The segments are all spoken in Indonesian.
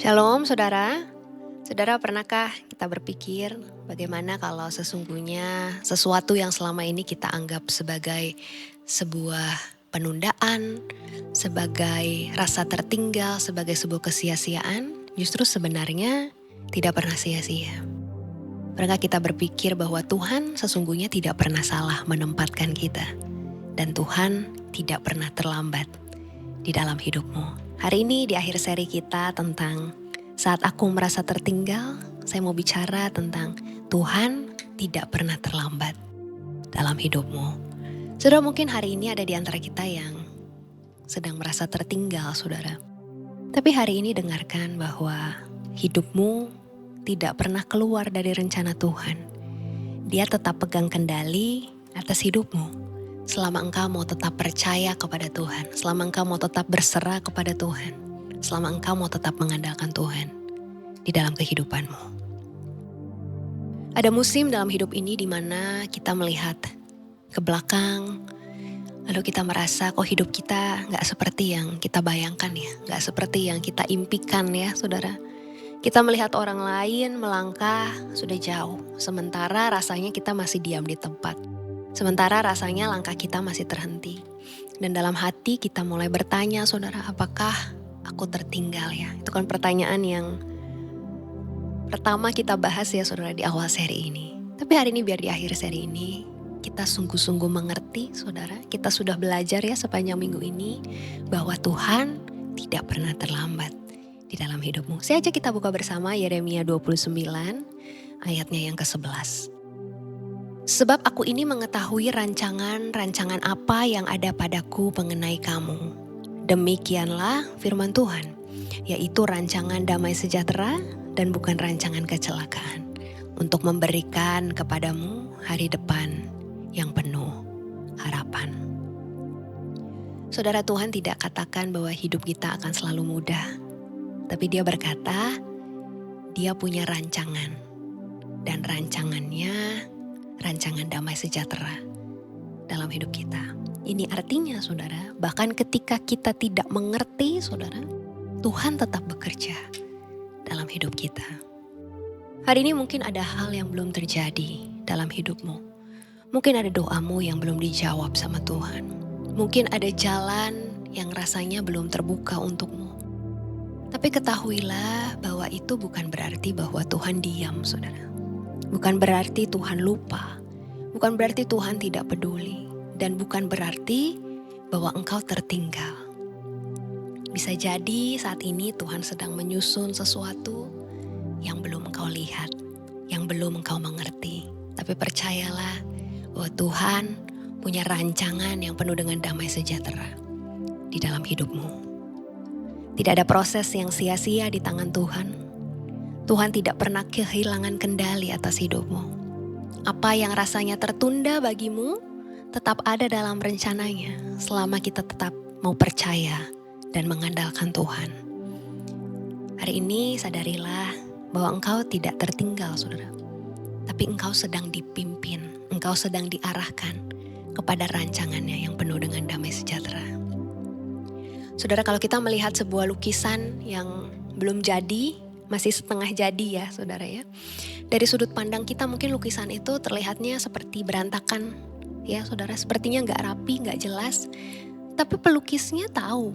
Shalom saudara. Saudara pernahkah kita berpikir bagaimana kalau sesungguhnya sesuatu yang selama ini kita anggap sebagai sebuah penundaan, sebagai rasa tertinggal, sebagai sebuah kesia-siaan, justru sebenarnya tidak pernah sia-sia. Pernahkah kita berpikir bahwa Tuhan sesungguhnya tidak pernah salah menempatkan kita, dan Tuhan tidak pernah terlambat di dalam hidupmu. Hari ini di akhir seri kita tentang saat aku merasa tertinggal, saya mau bicara tentang Tuhan tidak pernah terlambat dalam hidupmu. Saudara, mungkin hari ini ada di antara kita yang sedang merasa tertinggal, saudara. Tapi hari ini dengarkan bahwa hidupmu tidak pernah keluar dari rencana Tuhan. Dia tetap pegang kendali atas hidupmu. Selama engkau mau tetap percaya kepada Tuhan, selama engkau mau tetap berserah kepada Tuhan, selama engkau mau tetap mengandalkan Tuhan di dalam kehidupanmu. Ada musim dalam hidup ini di mana kita melihat ke belakang, lalu kita merasa kok hidup kita gak seperti yang kita bayangkan ya, gak seperti yang kita impikan ya saudara. Kita melihat orang lain melangkah sudah jauh, sementara rasanya kita masih diam di tempat. Sementara rasanya langkah kita masih terhenti. Dan dalam hati kita mulai bertanya, saudara, apakah aku tertinggal ya? Itu kan pertanyaan yang pertama kita bahas ya saudara di awal seri ini. Tapi hari ini biar di akhir seri ini kita sungguh-sungguh mengerti saudara. Kita sudah belajar ya sepanjang minggu ini bahwa Tuhan tidak pernah terlambat di dalam hidupmu. Saya ajak kita buka bersama Yeremia 29 ayatnya yang ke-11. Sebab aku ini mengetahui rancangan-rancangan apa yang ada padaku mengenai kamu. Demikianlah firman Tuhan, yaitu rancangan damai sejahtera dan bukan rancangan kecelakaan, untuk memberikan kepadamu hari depan yang penuh harapan. Saudara, Tuhan tidak katakan bahwa hidup kita akan selalu mudah, tapi Dia berkata, Dia punya rancangan, dan rancangannya rancangan damai sejahtera dalam hidup kita. Ini artinya saudara, bahkan ketika kita tidak mengerti saudara, Tuhan tetap bekerja dalam hidup kita. Hari ini mungkin ada hal yang belum terjadi dalam hidupmu. Mungkin ada doamu yang belum dijawab sama Tuhan. Mungkin ada jalan yang rasanya belum terbuka untukmu. Tapi ketahuilah bahwa itu bukan berarti bahwa Tuhan diam saudara. Bukan berarti Tuhan lupa, bukan berarti Tuhan tidak peduli, dan bukan berarti bahwa engkau tertinggal. Bisa jadi saat ini Tuhan sedang menyusun sesuatu yang belum engkau lihat, yang belum engkau mengerti. Tapi percayalah bahwa Tuhan punya rancangan yang penuh dengan damai sejahtera di dalam hidupmu. Tidak ada proses yang sia-sia di tangan Tuhan. Tuhan tidak pernah kehilangan kendali atas hidupmu. Apa yang rasanya tertunda bagimu tetap ada dalam rencananya selama kita tetap mau percaya dan mengandalkan Tuhan. Hari ini sadarilah bahwa engkau tidak tertinggal saudara. Tapi engkau sedang dipimpin, engkau sedang diarahkan kepada rancangannya yang penuh dengan damai sejahtera. Saudara, kalau kita melihat sebuah lukisan yang belum jadi, masih setengah jadi ya saudara ya. Dari sudut pandang kita mungkin lukisan itu terlihatnya seperti berantakan ya saudara. Sepertinya gak rapi, gak jelas. Tapi pelukisnya tahu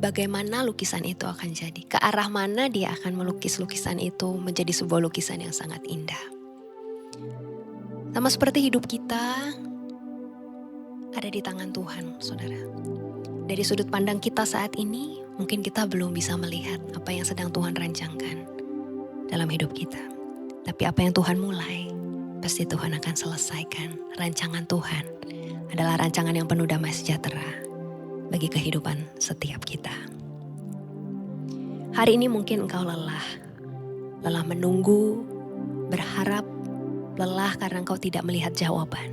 bagaimana lukisan itu akan jadi. Ke arah mana dia akan melukis lukisan itu menjadi sebuah lukisan yang sangat indah. Sama seperti hidup kita ada di tangan Tuhan saudara. Dari sudut pandang kita saat ini, mungkin kita belum bisa melihat apa yang sedang Tuhan rancangkan dalam hidup kita. Tapi apa yang Tuhan mulai, pasti Tuhan akan selesaikan. Rancangan Tuhan adalah rancangan yang penuh damai sejahtera bagi kehidupan setiap kita. Hari ini mungkin engkau lelah menunggu, berharap, lelah karena engkau tidak melihat jawaban.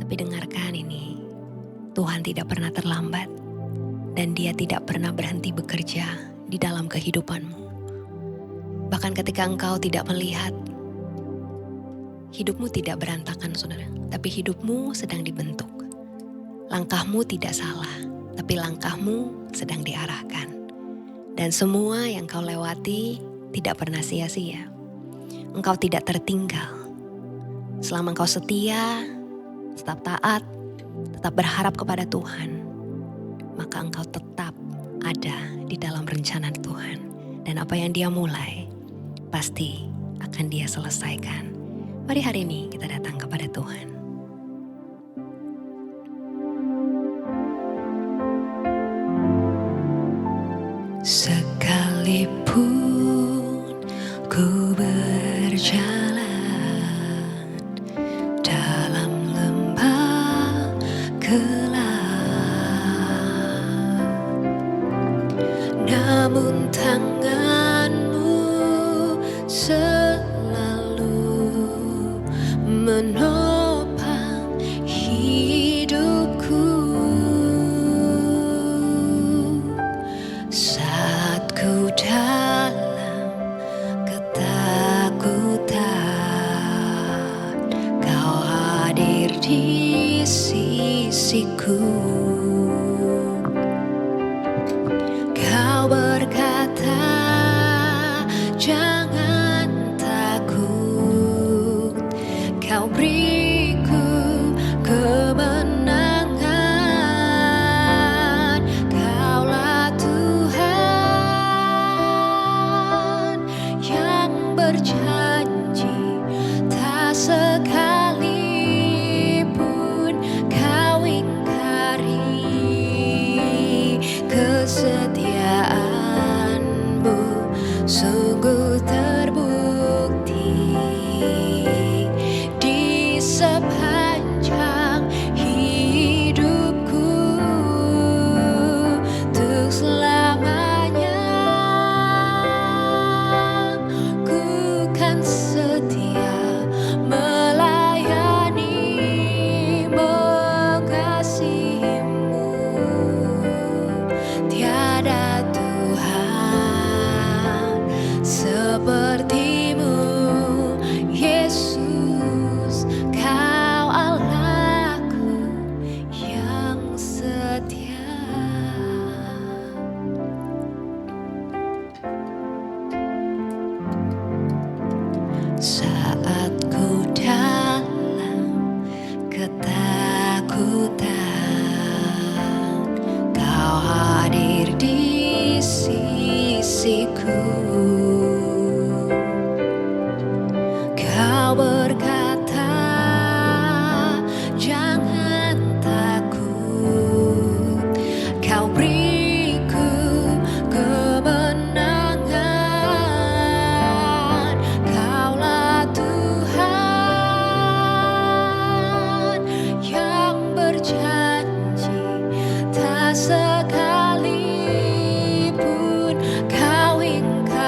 Tapi dengarkan ini, Tuhan tidak pernah terlambat dan Dia tidak pernah berhenti bekerja di dalam kehidupanmu. Bahkan ketika engkau tidak melihat, hidupmu tidak berantakan saudara, tapi hidupmu sedang dibentuk. Langkahmu tidak salah, tapi langkahmu sedang diarahkan. Dan semua yang kau lewati tidak pernah sia-sia. Engkau tidak tertinggal. Selama engkau setia, tetap taat, tetap berharap kepada Tuhan, maka engkau tetap ada di dalam rencana Tuhan. Dan apa yang Dia mulai, pasti akan Dia selesaikan. Mari hari ini kita datang kepada Tuhan. Sekalipun ku berjalan dalam lembah gelap, namun tangan-Mu selalu menopang hidupku. Saat ku dalam ketakutan, Kau hadir di sisiku. Kau berkata, jangan takut, Kau beriku kemenangan. Kaulah Tuhan yang berjanji, tak sekalipun Kau ingkari. Kesetiaan-Mu sungguh terbukti di sepanjang hidupku. Untuk selamanya ku kan setia melayani, mengasihi-Mu. Tiada Tuhan seperti-Mu, Yesus. Kau Allahku yang setia. Saat ku dalam ketakutan, Kau hadir di sisiku. Kau berkata, jangan takut, Kau beriku kemenangan. Kaulah Tuhan yang berjanji, tak sekalipun Kau ingkari.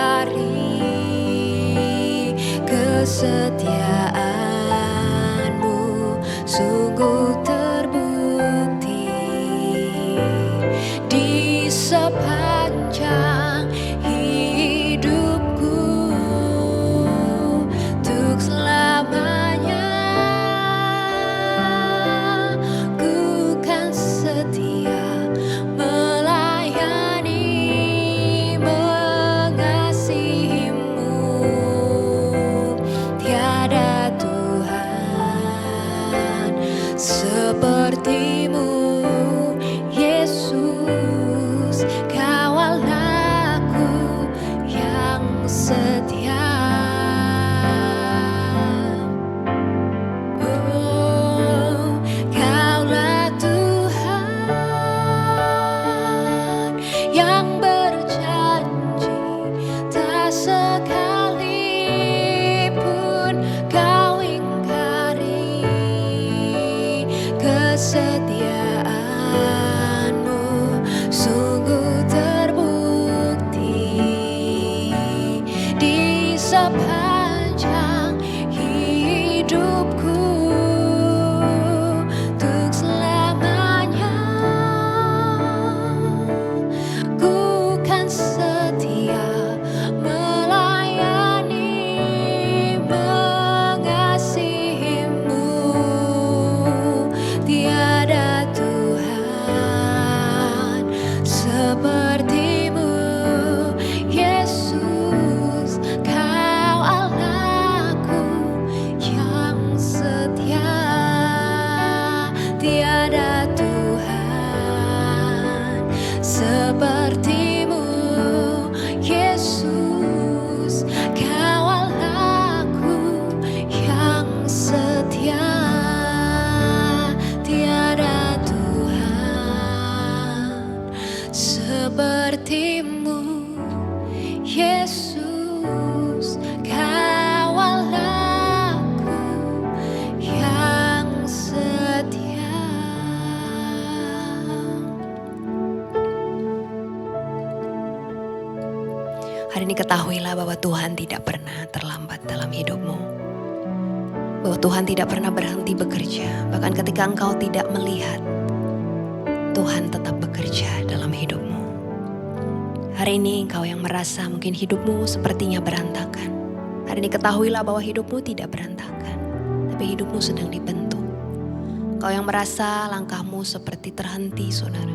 Yesus, Kawal aku yang setia. Hari ini ketahuilah bahwa Tuhan tidak pernah terlambat dalam hidupmu. Bahwa Tuhan tidak pernah berhenti bekerja. Bahkan ketika engkau tidak melihat, Tuhan tetap bekerja dalam hidupmu. Hari ini engkau yang merasa mungkin hidupmu sepertinya berantakan. Hari ini ketahuilah bahwa hidupmu tidak berantakan, tapi hidupmu sedang dibentuk. Engkau yang merasa langkahmu seperti terhenti, saudara.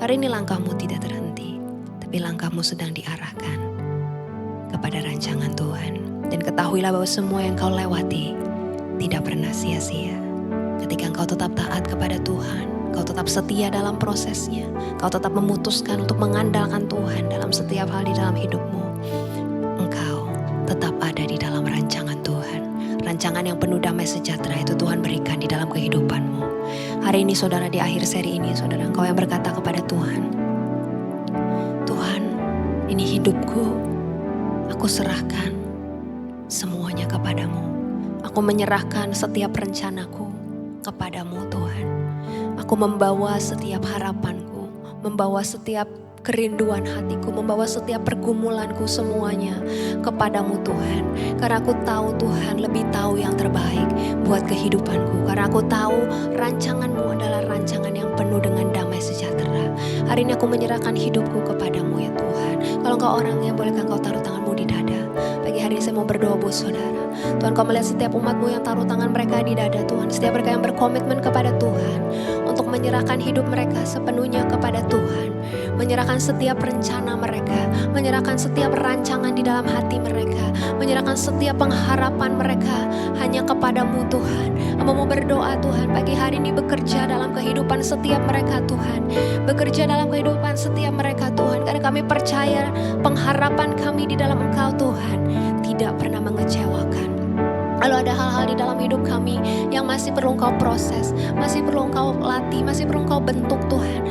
Hari ini langkahmu tidak terhenti, tapi langkahmu sedang diarahkan kepada rancangan Tuhan. Dan ketahuilah bahwa semua yang kau lewati tidak pernah sia-sia. Ketika engkau tetap taat kepada Tuhan, engkau tetap setia dalam prosesnya, engkau tetap memutuskan untuk mengandalkan Tuhan dalam setiap hal di dalam hidupmu, engkau tetap ada di dalam rancangan Tuhan. Rancangan yang penuh damai sejahtera itu Tuhan berikan di dalam kehidupanmu. Hari ini saudara, di akhir seri ini saudara, engkau yang berkata kepada Tuhan, Tuhan, ini hidupku, aku serahkan semuanya kepadamu. Aku menyerahkan setiap rencanaku kepadamu Tuhan. Aku membawa setiap harapanku, membawa setiap kerinduan hatiku, membawa setiap pergumulanku semuanya kepadamu Tuhan. Karena aku tahu Tuhan lebih tahu yang terbaik buat kehidupanku. Karena aku tahu rancanganmu adalah rancangan yang penuh dengan damai sejahtera. Hari ini aku menyerahkan hidupku kepadamu ya Tuhan. Kalau engkau orangnya, bolehkah engkau taruh tanganmu di dada? Pagi hari ini saya mau berdoa buat saudara. Tuhan, kau melihat setiap umatmu yang taruh tangan mereka di dada Tuhan. Setiap mereka yang berkomitmen kepada Tuhan untuk menyerahkan hidup mereka sepenuhnya kepada Tuhan. Menyerahkan setiap rencana mereka, menyerahkan setiap rancangan di dalam hati mereka, menyerahkan setiap pengharapan mereka hanya kepadamu Tuhan. Hamba mau berdoa Tuhan, pagi hari ini bekerja dalam kehidupan setiap mereka Tuhan. Bekerja dalam kehidupan setiap mereka Tuhan. Karena kami percaya pengharapan kami di dalam Engkau Tuhan tidak pernah mengecewakan. Kalau ada hal-hal di dalam hidup kami yang masih perlu Engkau proses, masih perlu Engkau latih, masih perlu Engkau bentuk Tuhan.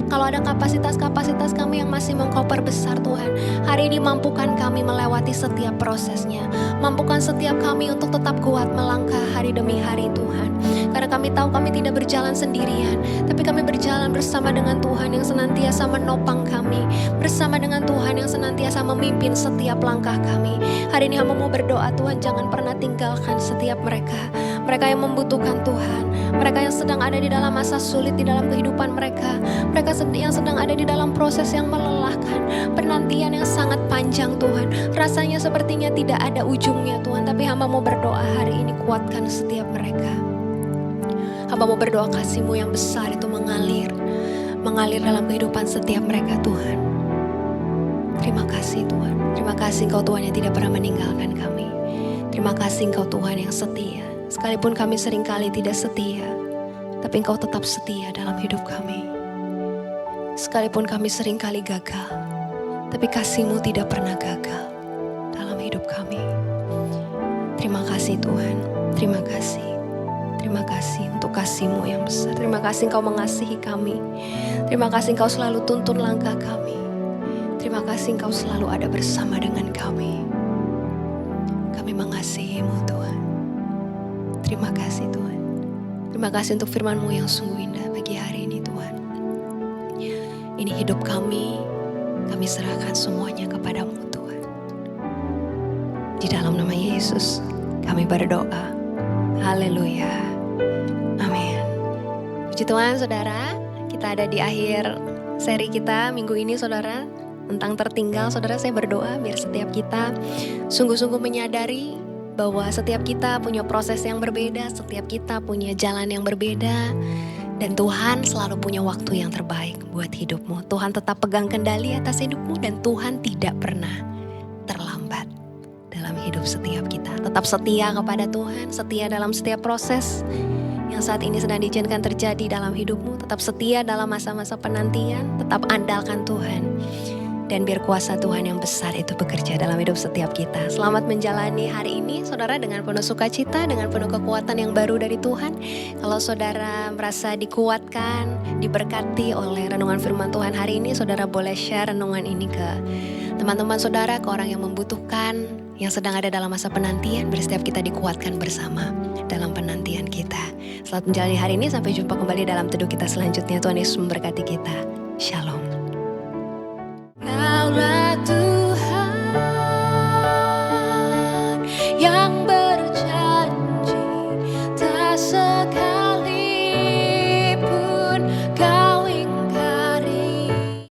Kalau ada kapasitas-kapasitas kami yang masih mau Engkau perbesar Tuhan, hari ini mampukan kami melewati setiap prosesnya. Mampukan setiap kami untuk tetap kuat melangkah hari demi hari Tuhan. Karena kami tahu kami tidak berjalan sendirian, tapi kami berjalan bersama dengan Tuhan yang senantiasa menopang kami, bersama dengan Tuhan yang senantiasa memimpin setiap langkah kami. Hari ini hamba mau berdoa Tuhan, jangan pernah tinggalkan setiap mereka. Mereka yang membutuhkan Tuhan, mereka yang sedang ada di dalam masa sulit di dalam kehidupan mereka, mereka yang sedang ada di dalam proses yang melelahkan, penantian yang sangat panjang Tuhan. Rasanya sepertinya tidak ada ujungnya Tuhan, tapi hamba mau berdoa hari ini kuatkan setiap mereka. Hamba mau berdoa kasih-Mu yang besar itu mengalir dalam kehidupan setiap mereka Tuhan. Terima kasih Tuhan, terima kasih Engkau Tuhan yang tidak pernah meninggalkan kami. Terima kasih Engkau Tuhan yang setia. Sekalipun kami seringkali tidak setia, tapi Engkau tetap setia dalam hidup kami. Sekalipun kami seringkali gagal, tapi kasih-Mu tidak pernah gagal dalam hidup kami. Terima kasih Tuhan, terima kasih. Terima kasih untuk kasih-Mu yang besar. Terima kasih Engkau mengasihi kami. Terima kasih Engkau selalu tuntun langkah kami. Terima kasih Engkau selalu ada bersama dengan kami. Kami mengasihi-Mu Tuhan. Terima kasih Tuhan. Terima kasih untuk firman-Mu yang sungguh indah pagi hari ini Tuhan. Ini hidup kami serahkan semuanya kepadamu Tuhan. Di dalam nama Yesus kami berdoa. Haleluya. Amin. Puji Tuhan saudara, kita ada di akhir seri kita minggu ini saudara. Tentang tertinggal, saudara, saya berdoa biar setiap kita sungguh-sungguh menyadari bahwa setiap kita punya proses yang berbeda, setiap kita punya jalan yang berbeda, dan Tuhan selalu punya waktu yang terbaik buat hidupmu. Tuhan tetap pegang kendali atas hidupmu dan Tuhan tidak pernah terlambat dalam hidup setiap kita. Tetap setia kepada Tuhan, setia dalam setiap proses yang saat ini sedang diizinkan terjadi dalam hidupmu. Tetap setia dalam masa-masa penantian, tetap andalkan Tuhan. Dan biar kuasa Tuhan yang besar itu bekerja dalam hidup setiap kita. Selamat menjalani hari ini saudara dengan penuh sukacita, dengan penuh kekuatan yang baru dari Tuhan. Kalau saudara merasa dikuatkan, diberkati oleh renungan firman Tuhan hari ini, saudara boleh share renungan ini ke Teman-teman saudara, ke orang yang membutuhkan, yang sedang ada dalam masa penantian, biar setiap kita dikuatkan bersama dalam penantian kita. Selamat menjalani hari ini, sampai jumpa kembali dalam teduh kita selanjutnya. Tuhan Yesus memberkati kita. Shalom.